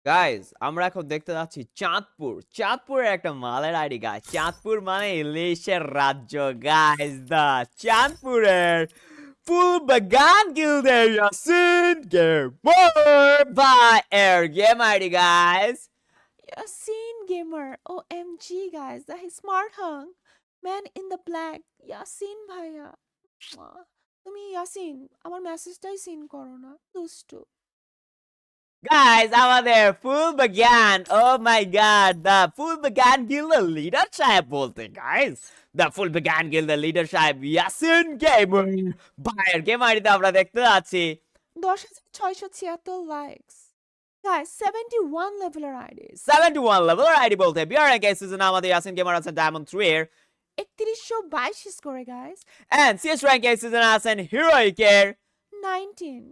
Guys আমরা এখন দেখতে যাচ্ছি চাঁদপুরের একটা মালের আইডি গাইস। চাঁদপুর মানে ইলিশের রাজ্য গাইস। দা চাঁদপুরের ফুল বাগান গিল্ডের ইয়াসিন গেমার বাই এর game ID guys. Yasin Gamer, OMG guys, the smart hunk, man in the black, Yasin ভাইয়া। তুমি ইয়াসিন আমার মেসেজটাই সিন করো না দুষ্টু। গাইস আমাদের ফুল বাগান, ও মাই গড, দা ফুল বাগান গিল্ডের লিডার সাহেব বলতে গাইস, দা ফুল বাগান গিল্ডের লিডার সাহেব ইয়াসিন গেমার বাই এর গেম আইডিতে আমরা দেখতে পাচ্ছি 10,676 লাইকস গাইস, 71 লেভেলের আইডি, 71 লেভেলের আইডি বলতে বিয়ার কে সিজন আমাদের ইয়াসিন গেমার আছেন ডায়মন্ড 3 এর 3122 স্কোরে গাইস, এন্ড সিএস র্যাঙ্ক এ সিজন আছেন হিরোইকের 19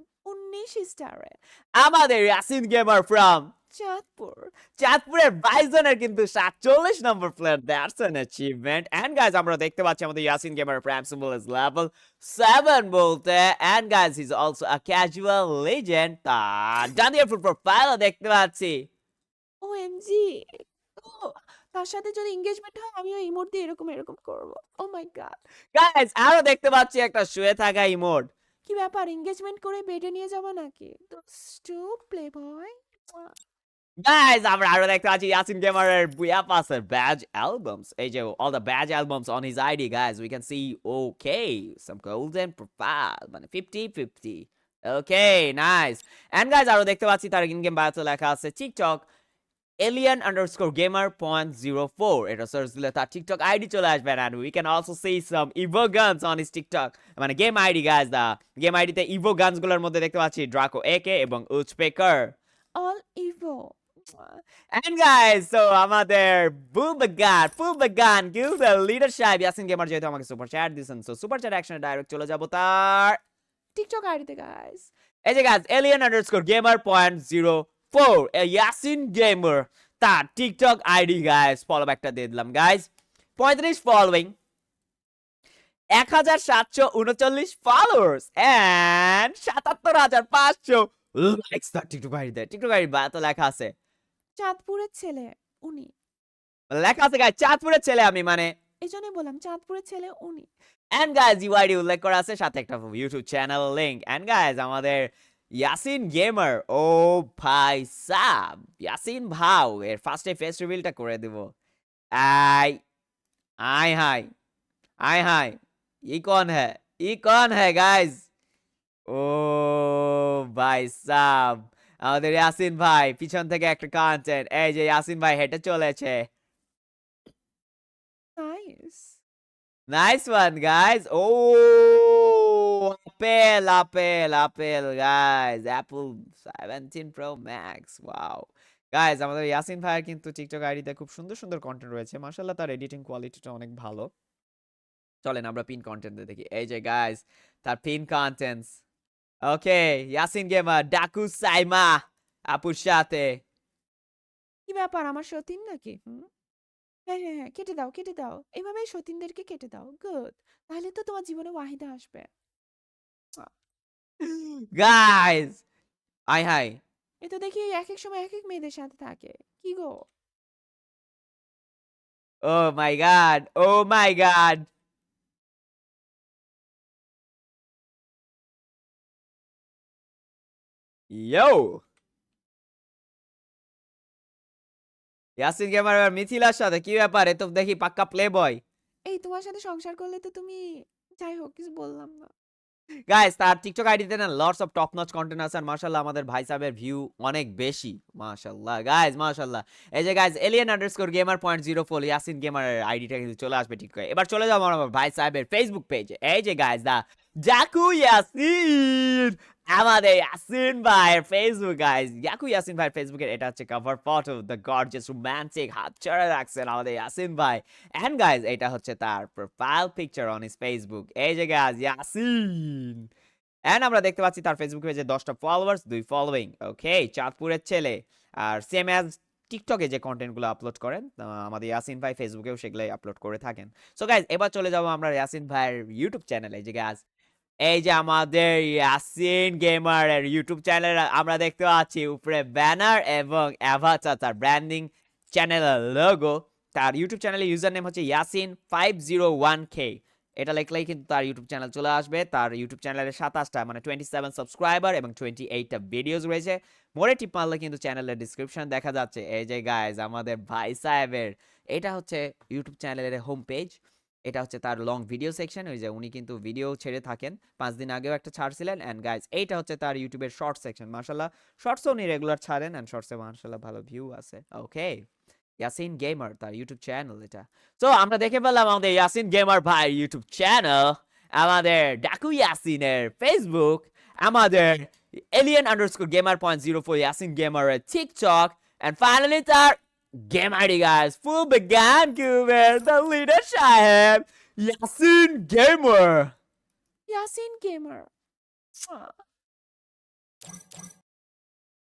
স্টারে আমাদের ইয়াসিন গেমার ফ্রম চাঁদপুর। চাঁদপুরের 22 জনের কিন্তু 47 number player. That's an achievement. And guys আমরা দেখতে পাচ্ছি আমাদের Yasin gamer prime symbol is level 7 বলতে। And guys he is also a casual legend. তার ডান দিকের ফুল প্রোফাইলও দেখতে পাচ্ছি। ওএমজি, তার সাথে যদি এঙ্গেজমেন্ট হয় আমিও ইমোট দিয়ে এরকম এরকম করব। ও মাই গড, গাইজ আরো দেখতে পাচ্ছি একটা শুয়ে থাকা ইমোট। কি ব্যাপার, এঙ্গেজমেন্ট করে বেডে নিয়ে যাবো নাকি? দুষ্টু প্লে বয়। Guys, আমরা আরো দেখতে পাচ্ছি ইয়াসিন গেমারের বুয়া পাসের ব্যাজ অ্যালবামস। এই যে all the badge albums on his ID guys, we can see okay some golden profile মানে 50-50. Okay, nice. And guys আরো দেখতে পাচ্ছি তার ইন গেম বায়োতে লেখা আছে টিকটক alien_gamer.04. এটা সার্চ দিলে তার টিকটক আইডি চলে আসবে। and we can also see some evo guns on his TikTok মানে game ID guys। The game আইডিতে ইভো গানস গুলোর মধ্যে দেখতে পাচ্ছি ড্রাকো একে এবং woodpecker. All evo. And guys, so আমাদের ফুলবাগান গিল্ডের লিডার সাহেব ইয়াসিন গেমার যেহেতু আমাকে সুপার চ্যাট দিয়েছেন, সো সুপার চ্যাট অ্যাকশনে ডাইরেক্ট চলে যাব তার টিকটক আইডিতে গাইস। এই যে গাইস alien_gamer.04 ইয়াসিন গেমার তার টিকটক আইডি গাইস। ফলো ব্যাকটা দিয়ে দিলাম guys. 35 following, 1739 followers and 77,500 likes. তার টিকটক আইডিতে টিকটক আইডি বায়াতে লেখা আছে, চাঁদপুরের ছেলে উনি, লেখা আছে গাইস চাঁদপুরের ছেলে আমি মানে। এই জন্যই বললাম চাঁদপুরের ছেলে উনি। এন্ড গাইজ ইউআইডি উল্লেখ করা আছে, সাথে একটা YouTube channel link. And guys আমাদের ইয়াসিন গেমার, ও ভাই সাব ইয়াসিন ভাও এর ফার্স্টে ফেস রিভিলটা করে দেব। আই আই হাই আই হাই ই কौन है গাইজ? ও ভাই সাব আমাদের ইয়াসিন ভাই পিছন থেকে একটা কন্টেন্ট। এই যে ইয়াসিন ভাই হেঁটে চলেছে। Nice. Nice one, guys. Oh, Apple, guys. Apple 17 Pro Max. Wow. Guys আমাদের ইয়াসিন ভাইয়ের কিন্তু টিকটক আইডিতে খুব সুন্দর সুন্দর কন্টেন্ট রয়েছে। মাশাআল্লাহ তার এডিটিং কোয়ালিটিটা অনেক ভালো। চলেন আমরা পিন কন্টেন্টে দেখি। এই যে গাইজ তার পিন কন্টেন্টস। ওকে, ইয়াসিন গেমার ডাকু সাইমা আপুর সাথে। কি ব্যাপার, আমার সতীন নাকি? হ্যাঁ হ্যাঁ হ্যাঁ, কেটে দাও কেটে দাও, এভাবেই সতীনদেরকে কেটে দাও। গুড, তাহলে তো তোমার জীবনে ওয়াহিদা আসবে। গাইজ আই হাই এ তো দেখি এক এক সময় এক এক মেয়েদের সাথে থাকে। কি গো? ও মাই গড, ও মাই গড। ইয়ো ইয়াসিন গেমার আর মিথিলার সাথে কি ব্যাপার? এ তো দেখি পাক্কা প্লে বয়। এই তোমার সাথে সংসার করলে তো তুমি, যাই হোক কিছু বললাম না। গাইস তার টিকটক আইডিতে না lots of top notch content আছে। আর মাশাআল্লাহ আমাদের ভাই সাহেবের ভিউ অনেক বেশি। মাশাআল্লাহ গাইস মাশাআল্লাহ। এই যে গাইস alien_gamer.04 ইয়াসিন গেমারের আইডিটা কিন্তু চলে আসবে ঠিক করে। এবার চলে যাবো আমার ভাই সাহেবের ফেসবুক পেজে। এই যে গাইস দা জাকু ইয়াসিন আমাদের ইয়াসিন ভাইয়ের ফেসবুক গাইস। জাকু ইয়াসিন ভাইয়ের ফেসবুকের এটা হচ্ছে cover photo, the gorgeous romantic হাত চড়ে রাখছেন আমাদের ইয়াসিন ভাই। এন্ড গাইজ এটা হচ্ছে তার profile picture on his Facebook. এই যে গাইজ ইয়াসিন। এন্ড আমরা দেখতে পাচ্ছি তার ফেসবুক পেজে 10টা ফলোয়ার্স, 2 ফলোইং। ওকে, চাঁদপুরের ছেলে। আর সেম অ্যাজ টিকটকে যে কন্টেন্টগুলো আপলোড করেন আমাদের ইয়াসিন ভাই ফেসবুকেও সেগুলোই আপলোড করে থাকেন। সো গাইজ এবার চলে যাবো আমরা ইয়াসিন ভাইয়ের ইউটিউব চ্যানেলে। যে গাইজ এই যে আমাদের ইয়াসিন গেমারের ইউটিউব চ্যানেল আমরা দেখতে পাচ্ছি উপরে ব্যানার এবং অ্যাভাটার ব্র্যান্ডিং চ্যানেলের লোগো। তার ইউটিউব চ্যানেলের ইউজার নেম হচ্ছে ইয়াসিন 501k। এটা লিখলেই কিন্তু তার ইউটিউব চ্যানেল চলে আসবে। তার ইউটিউব চ্যানেলের 27টা মানে 27 সাবস্ক্রাইবার এবং 28টা ভিডিওস রয়েছে। মোড়ে টিপ মারলে কিন্তু চ্যানেলের ডিসক্রিপশন দেখা যাচ্ছে। এই যে গাইজ আমাদের ভাই সাহেবের এটা হচ্ছে ইউটিউব চ্যানেলের হোম পেজ। এটা হচ্ছে তার লং ভিডিও সেকশন। ওই যে উনি কিন্তু ভিডিও ছেড়ে থাকেন, 5 দিন আগেও একটা ছাড়ছিলেন। অ্যান্ড গাইজ এইটা হচ্ছে তার ইউটিউবের শর্ট সেকশন। মার্শাল্লাহ শর্টসও উনি রেগুলার ছাড়েন, অ্যান্ড শর্টসে মার্শাল্লাহ ভালো ভিউ আছে। ওকে, ইয়াসিন গেমার তার ইউটিউব চ্যানেল এটা। তো আমরা দেখে পেলাম আমাদের ইয়াসিন গেমার ভাই ইউটিউব চ্যানেল, আমাদের ডাকু ইয়াসিনের ফেসবুক, আমাদের alien_gamer.04 ইয়াসিন গেমারের টিকটক, and finally তার game ID guys, full began Goober, the leader Shaheb, Yasin Gamer. Yasin Gamer.